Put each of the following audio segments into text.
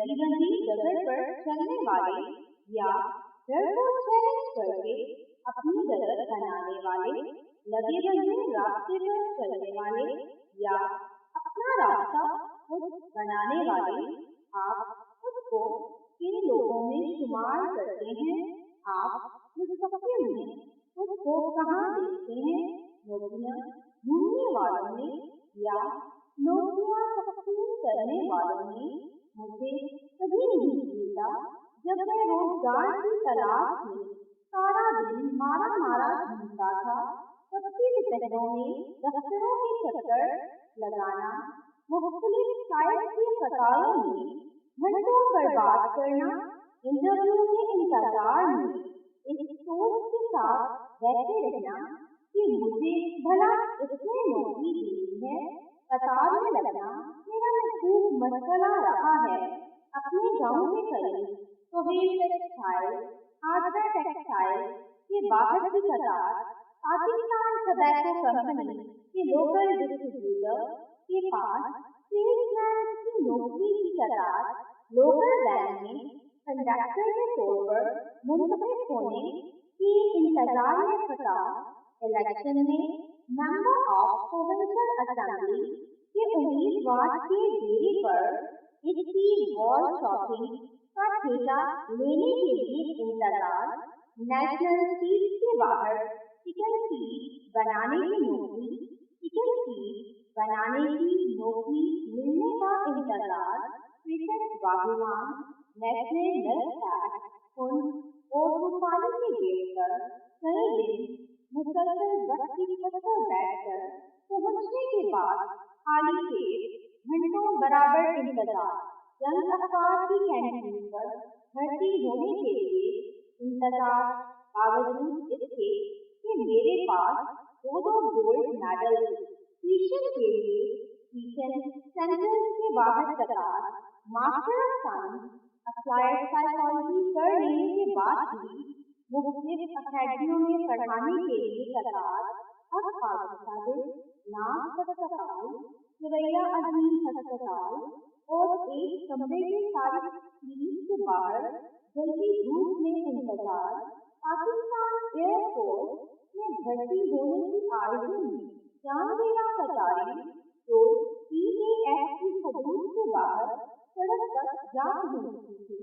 लगी बंधी डगर पर चलने वाले या डर को चैलेंज करके अपनी डगर बनाने वाले, लगे बंधे रास्ते पर चलने वाले या अपना रास्ता खुद बनाने वाले, आप खुद को किन लोगों में शुमार करते हैं? आप मुस्तकिल में खुद को कहाँ देखते हैं? नौकरियाँ ढूंढने वालों में या नौकरियाँ तकसीम करने वालों में? मुझे कभी नहीं भूलता जब मैं रोजगार की तलाश में सारा दिन मारा मारा घूमता था। सबके दोपहरों में दफ्तरों के चक्कर लगाना, मुख्तलिफ साइट की कतारों में घंटों बर्बाद करना, इंटरव्यू के इंतजार में इस सोच के साथ बैठे रहना कि मुझे भला इसने नौकरी देनी है। कतार में लगना मेरा महबूब मशगला रहा है। अपने गांव के करीब सोहेल टेक्सटाइल, आजरा टेक्सटाइल के बाहर की कतार पाकिस्तान टबैको कंपनी के लोकल डिस्ट्रीब्यूटर के पास सेल्समैन की नौकरी की कतार लोकल वैन में कंडक्टर के तौर पर मुंतखब होने के इंतजार में कतार इलेक्शन में मेंबर ऑफ प्रोविंशियल असेंबली के उम्मीदवार के डेरे पर इसकी वॉल शॉपिंग का ठेका लेने के लिए इंतजार, नेशनल सीट के बाहर चिकन फीड बनाने की नौकरी, चिकन फीड बनाने की नौकरी मिलने का इंतजार, क्रिकेट वाहिवान, नेशनल मिल्क पैक, और रूपाली के गेट पर कई दिन मुसलसल बस की छत पर बैठकर पहुंचने के बाद खाली पेट घंटों बराबर इंतजार, जंग अखबार की कैंटीन पर भर्ती होने के लिए इंतजार, बावजूद इसके कि मेरे पास दो गोल्ड मेडल थे। ट्यूशन के लिए ट्यूशन सेंटर के बाहर कतार, master of science applied psychology कर लेने के बाद भी मुख्तलिफ अकेडमियों में पढ़ाने के लिए कतार, हक काजी सादिक, नाज अस्पताल, सुरैया अजीम अस्पताल और एक कमरे के सारी फीस के बाहर जलती धूप में इंतजार, पाकिस्तान एयरफोर्स में भर्ती होने की आरज़ू में जान देना कतारें तो PAF की हदूद के बाहर सड़क तक जा पहुंचती थी।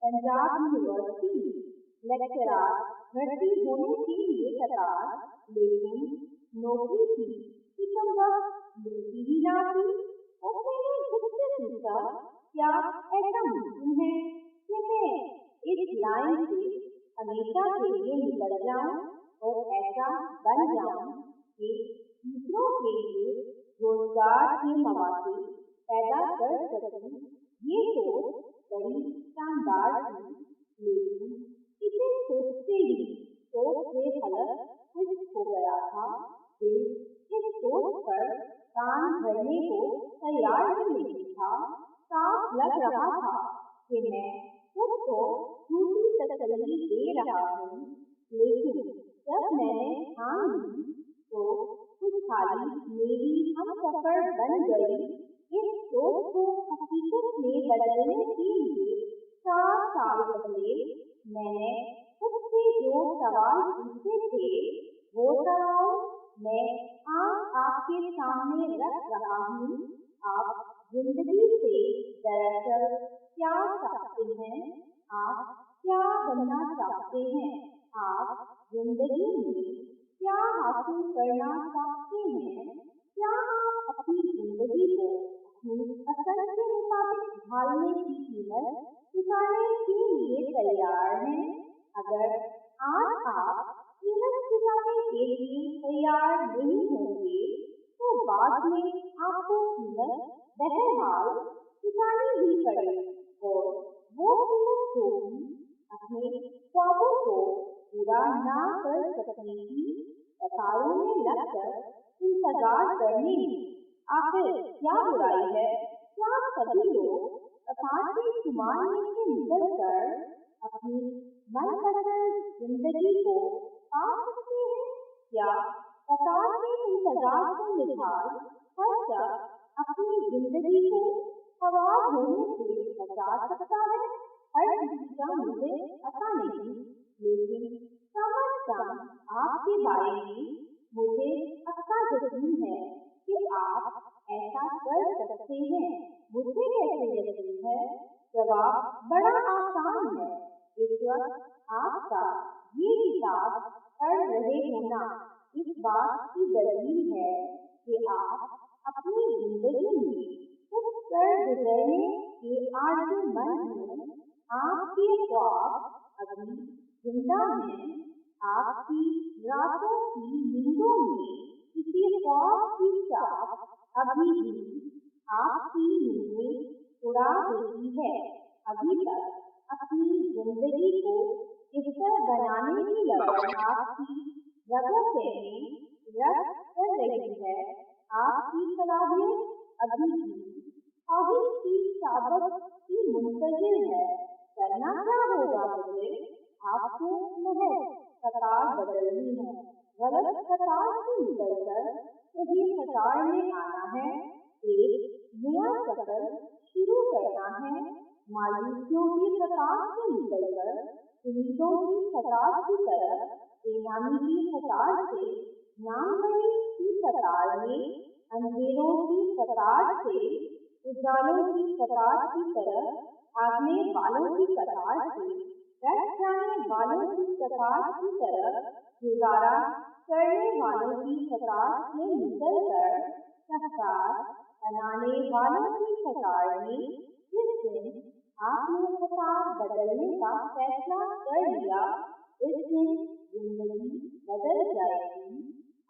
पंजाब यूनिवर्सिटी में लेक्चरार भर्ती होने के लिए कतार, लेकिन नौकरी थी कि कम वक्त मिलती ही ना थी। और मैंने खुद से पूछा, क्या ऐसा मुमकिन है कि मैं इस लाइन से हमेशा के लिए निकल जाऊं और ऐसा बन जाऊं कि दूसरों के लिए रोजगार के मौके पैदा कर सकूं? ये सोच बड़ी शानदार थी, लेकिन इसे सोचते ही सोच से हलक खुश हो गया था। दिल इस सोच पर कान भरने को तैयार ही नहीं था। साफ लग रहा था कि मैं खुद को झूठी तसल्ली दे रहा हूँ, लेकिन जब मैंने ठान ली तो खुशहाली मेरी हमसफर बन गई। इस सोच को हकीकत में बदलने के लिए 4 साल पहले मैंने खुद से जो सवाल पूछे थे, वो सवाल मैं आज आपके सामने रख रहा हूँ। आप जिंदगी से दरअसल क्या चाहते हैं? आप क्या बनना चाहते हैं? आप जिंदगी में क्या हासिल करना चाहते हैं? क्या आप अपनी जिंदगी को अपनी पसंद के मुताबिक ढालने की कीमत चुकाने के लिए तैयार हैं? अगर आज आप कीमत चुकाने के लिए तैयार नहीं होंगे तो बाद में आपको कीमत बहरहाल चुकानी ही पड़ेगी, और वो कीमत होगी अपने ख्वाबों को पूरा ना कर सकने की। कतारों में लगकर इंतजार करने में आखिर क्या बुराई है? क्या सभी लोग कतार के शुमार में से निकल कर अपनी मनपसंद जिंदगी को पा सकते हैं? क्या कतार के इंतजार से निकाल हर शख्स अपनी जिंदगी को सवार होने से बचा जा सकता है, हर किसी का मुझे पता नहीं, लेकिन कम से कम आपके बारे में मुझे पक्का यकीन है कि आप ऐसा कर सकते हैं। मुझे कैसे यकीन है? जवाब बड़ा आसान है। इस वक्त आपका ये किताब पढ़ रहे होना इस बात की दलील है कि आप अपनी जिंदगी में कुछ कर गुजरने के आरज़ूमंद हैं। आपके ख्वाब अभी जिंदा हैं। आपकी रातों की नींदों में किसी ख्वाब की चाप अभी भी आपकी नींदें उड़ा देती है। अभी तक अपनी जिंदगी को बेहतर बनाने की लगन आपकी रगों में रक्त कर रही है। आपकी सलाहियत अभी भी ख्वाहिश की साबत की मुंतजिर है। करना क्या होगा मुझे? आपको महज कतार बदलनी है। गलत कतार से निकलकर सही कतार में आना है। एक नया सफर शुरू करना है। मायूसियों की कतार से निकलकर उम्मीदों की कतार की तरफ, बेनामी की कतार से नामवरी की कतार में, अंधेरों की कतार से उजालों की कतार की तरफ भागने वालों की कतार से बैठ जाने वालों की कतार की तरफ गुजारा करने वालों की कतार से निकलकर रफ्तार बनाने वालों की कतार में जिस दिन आपने कतार बदलने का फैसला कर लिया, उस दिन जिंदगी बदल जाएगी।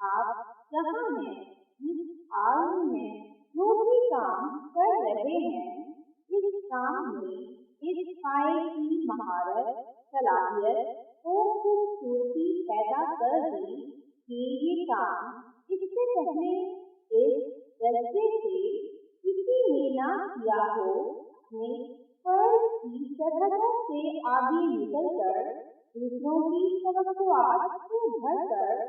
आप जहाँ हैं, जिस हाल में जो भी काम कर रहे हैं, इस काम में इस पाए की महारत, सलाहियत को खूबसूरती पैदा कर दी कि ये काम इससे पहले इस दर्जे से किसी ने ना किया हो। अपने फर्ज की सरहदों से आगे निकलकर दूसरों की तवक्कुआत को भरकर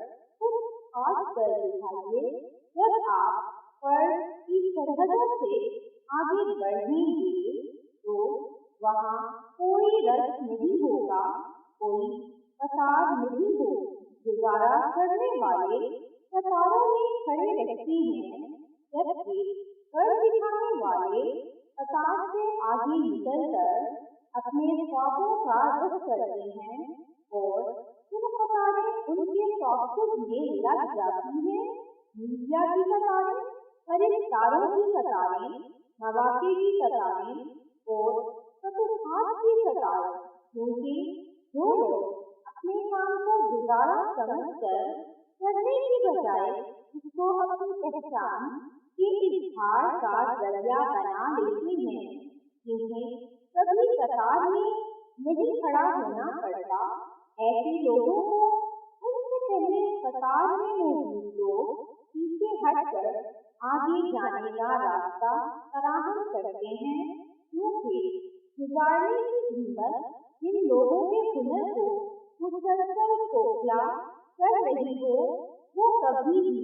खुद खास कर दिखाइए। जब आप फर्ज की सरहदों से आगे बढ़ेंगे तो वहाँ कोई रस नहीं होगा, कोई कतार नहीं होगी। गुजारा करने वाले कतारों में खड़े रहते हैं, जबकि कर दिखाने वाले कतार से आगे निकलकर अपने ख्वाबों का रुख करते हैं और फिर कतारें उनके तौक़ुफ़ में लग जाती हैं। मीडिया की कतारें, खरीदारों की कतारें, मवाक़े की कतारें और फ़तूहात की कतारें, क्योंकि जो लोग अपने काम को गुजारा समझकर करने की बजाय इसको अपनी पहचान के इज़हार का जरिया बना लेते हैं, जिन्हें कभी कतार में नहीं खड़ा होना पड़ता, ऐसे लोगों को उनसे पहले कतार में मौजूद लोग पीछे हटकर आगे जाने का रास्ता फराहम करते हैं, क्योंकि गुजारने की हिम्मत जिन लोगों के हुनर को मुसलसल खोखला कर रही हो, वो कभी भी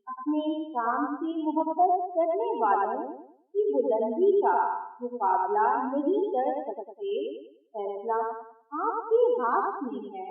अपने काम से मोहब्बत करने वालों की बुलंदी का मुकाबला नहीं कर सकते। फैसला आपके हाथ में है।